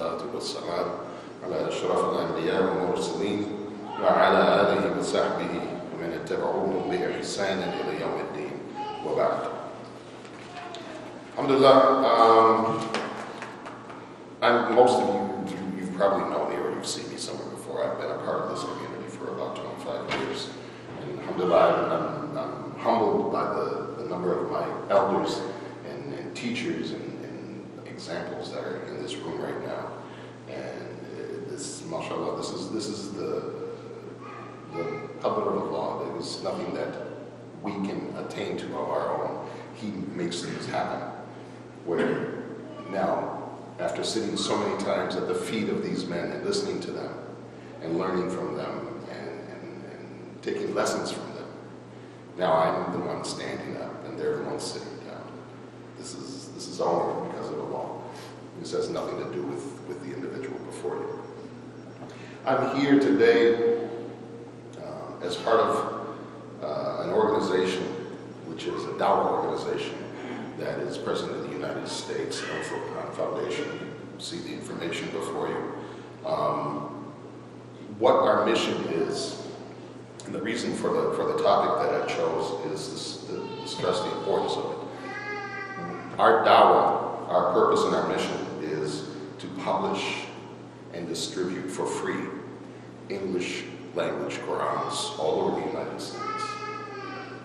والصلاة والسلام على أشرف الأنبياء والمرسلين وعلى آله وصحبه ومن اتبعوهم بإحسان إلى يوم الدين وبعد. Alhamdulillah, most of you've probably known me or you've seen me somewhere before. I've been a part of this community for about 25 years. And alhamdulillah, I'm humbled by the number of my elders and teachers and examples that are in this room right now. And this, mashallah, this is the qadr of Allah. There is nothing that we can attain to of our own. He makes things happen. Where now, after sitting so many times at the feet of these men and listening to them and learning from them and taking lessons from them, now I'm the one standing up and they're the ones sitting down. This is only because of Allah. This has nothing to do with the individual before you. I'm here today as part of an organization which is a dawah organization that is present in the United States, Al-Furqaan Foundation. You see the information before you. What our mission is, and the reason for the topic that I chose is to stress the importance of it. Our dawah, our purpose and our mission is to publish and distribute for free English language Qur'ans all over the United States.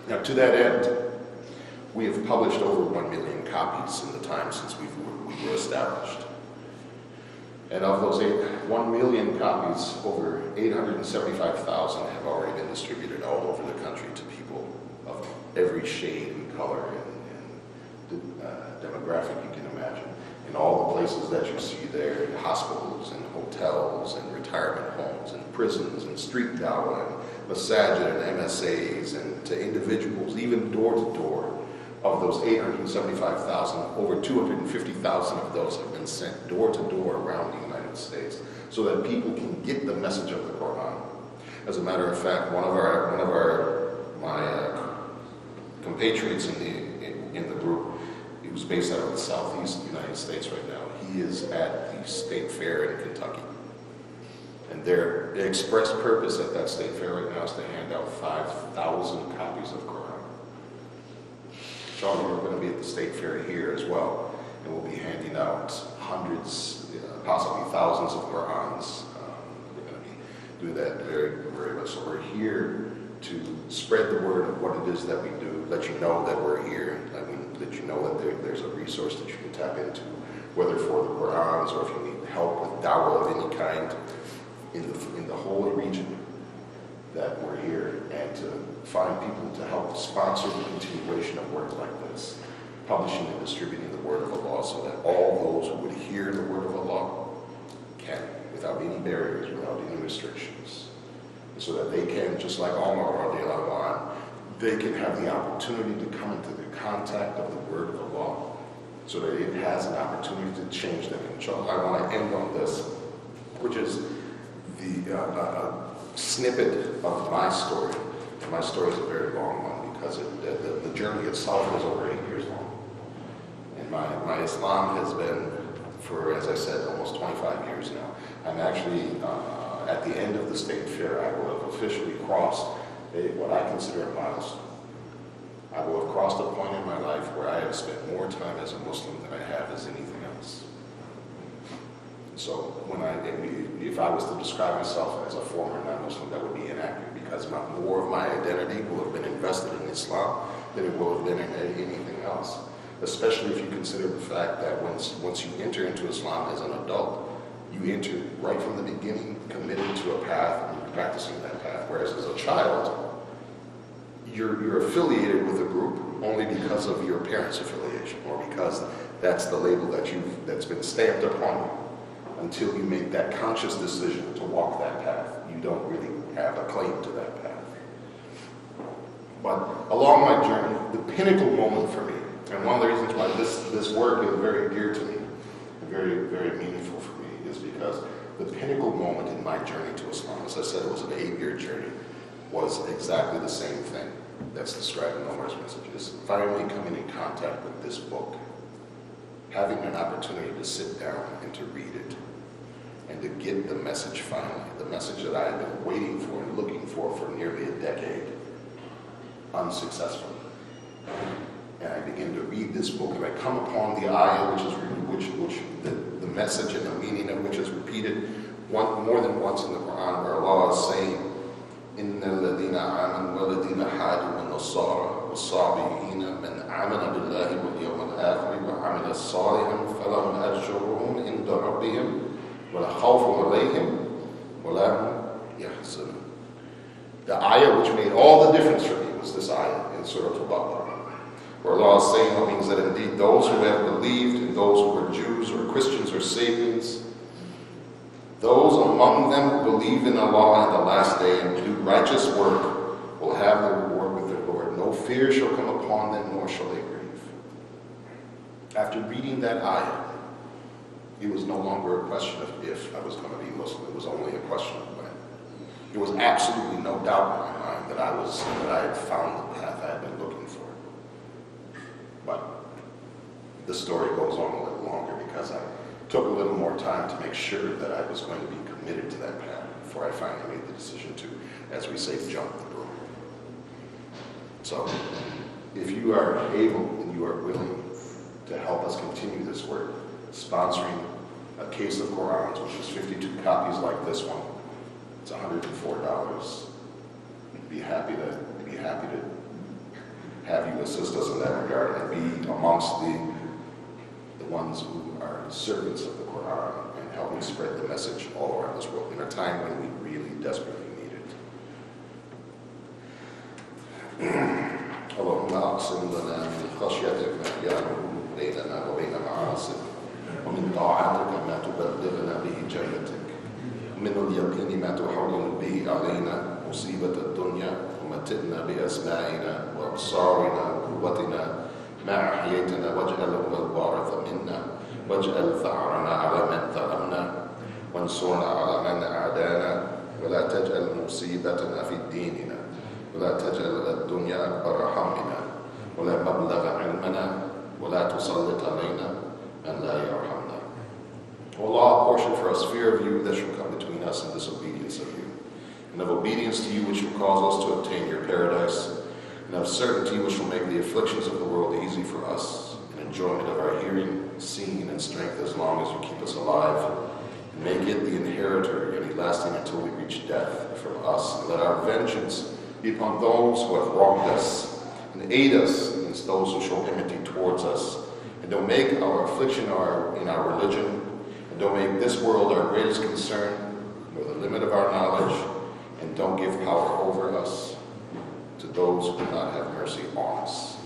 Now, to that end, we have published over 1 million copies in the time since we were established. And of those 1 million copies, over 875,000 have already been distributed all over the country to people of every shade and color and demographic you can imagine. In all the places that you see there, in hospitals and hotels and retirement homes and prisons and street dawah and masajid and MSAs and to individuals, even door to door. Of those 875,000, over 250,000 of those have been sent door to door around the United States so that people can get the message of the Qur'an. As a matter of fact, one of my compatriots in the group, he was based out of the southeast United States right now. He is at the State Fair in Kentucky. And their express purpose at that State Fair right now is to hand out 5,000 copies of Qur'an. Sean, we're going to be at the State Fair here as well, and we'll be handing out hundreds, possibly thousands of Qur'ans. We're going to be doing that very, very much. So we're here to spread the word of what it is that we do, let you know that we're here, let you know that there's a resource that you can tap into, whether for the Qur'ans or if you need help with dawah of any kind in the whole region, that we're here, and to find people to help sponsor the continuation of work like this, publishing and distributing the word of Allah so that all those who would hear the word of Allah can, without any barriers, without any restrictions, so that they can, just like Umar radiallahu anh, they can have the opportunity to come into the contact of the word of Allah so that it has an opportunity to change them. Inshallah, I want to end on this, which is the snippet of my story. My story is a very long one because the journey itself is over 8 years long. And my Islam has been for, as I said, almost 25 years now. I'm actually, at the end of the State Fair, I will have officially crossed what I consider a milestone. I will have crossed a point in my life where I have spent more time as a Muslim than I have as anything else. So if I was to describe myself as a former non-Muslim, that would be inaccurate because more of my identity will have been invested in Islam than it will have been in anything else. Especially if you consider the fact that once you enter into Islam as an adult, you enter right from the beginning committed to a path and practicing that path. Whereas as a child, you're affiliated with a group only because of your parents' affiliation or because that's the label that's been stamped upon you. Until you make that conscious decision to walk that path, you don't really have a claim to that path. But along my journey, the pinnacle moment for me, and one of the reasons why this work is very dear to me, and very, very meaningful for me, is because the pinnacle moment in my journey to Islam, as I said, it was an 8-year journey, was exactly the same thing that's described in Umar's message, is finally coming in contact with this book, having an opportunity to sit down and to read it, and to get the message finally, the message that I had been waiting for and looking for nearly a decade, unsuccessfully. And I begin to read this book, and I come upon the ayah, which the message and the meaning of which is repeated more than once in the Quran, where Allah is saying, إِنَّ الَّذِينَ آمَنُوا وَالَّذِينَ هَادُوا وَالنَّصَارَى وَالصَّابِئِينَ مَنْ آمَنَ بِاللَّهِ وَالْيَوْمِ الْآخِرِ وَعَمِلَ صَالِحًا فَلَهُمْ أَجْرُهُمْ عِنْدَ رَبِّهِمْ وَلَا خَوْفٌ عَلَيْهِمْ وَلَا هُمْ يَحْزَنُونَ. The ayah which made all the difference for me was this ayah in Surah Al-Baqarah, where Allah is saying what means that indeed those who have believed, and those who were Jews or Christians or Sabians, those among them who believe in Allah and the last day and do righteous work will have the reward with their Lord. No fear shall come upon them, nor shall they grieve. After reading that ayah, it was no longer a question of if I was going to be Muslim. It was only a question of when. There was absolutely no doubt in my mind that I had found the path I had been looking for. But the story goes on a little longer because I took a little more time to make sure that I was going to be committed to that path before I finally made the decision to, as we say, jump the broom. So, if you are able and you are willing to help us continue this work, sponsoring a case of Qur'ans, which is 52 copies like this one, it's $104. We'd be happy to have you assist us in that regard and be amongst the ones who are servants of the Qur'an and helping spread the message all around this world in a time when we really desperately need it. اللهم أقسم لنا من خشيتك ما يحول بيننا وبين معاصيك ومن طاعتك ما تبلغنا به جنتك ومن اليقين ما تحول به علينا مصيبة الدنيا ومتعنا بأسماعنا وأبصارنا وقوتنا ما أحييتنا واجعله الوارث منا واجعل ثأرنا على من ظلمنا وانصرنا على من أعدانا ولا تجعل مصيبتنا في ديننا ولا تجعل الدنيا أكبر همنا ولا مبلغ علمنا ولا تسلط علينا من لا يرحمنا. O Allah, portion for us fear of you that shall come between us and disobedience of you, and of obedience to you which will cause us to obtain your paradise, and of certainty which will make the afflictions of the world easy for us, and enjoyment of our hearing, seeing, and strength as long as you keep us alive, and make it the inheritor, yet lasting until we reach death from us, and let our vengeance be upon those who have wronged us, and aid us against those who show enmity towards us, and don't make our affliction in our religion, and don't make this world our greatest concern, nor the limit of our knowledge, and don't give power over us to those who do not have mercy on us.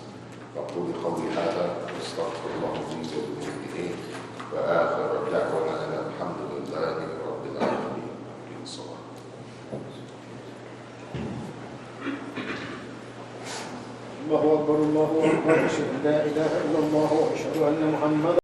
أقول قولي هذا واستغفر الله لي وللمؤمنين وآخر دعوانا أن الحمد لله رب العالمين. الله أكبر الله أكبر أشهد أن لا إله إلا الله وأشهد أن محمدا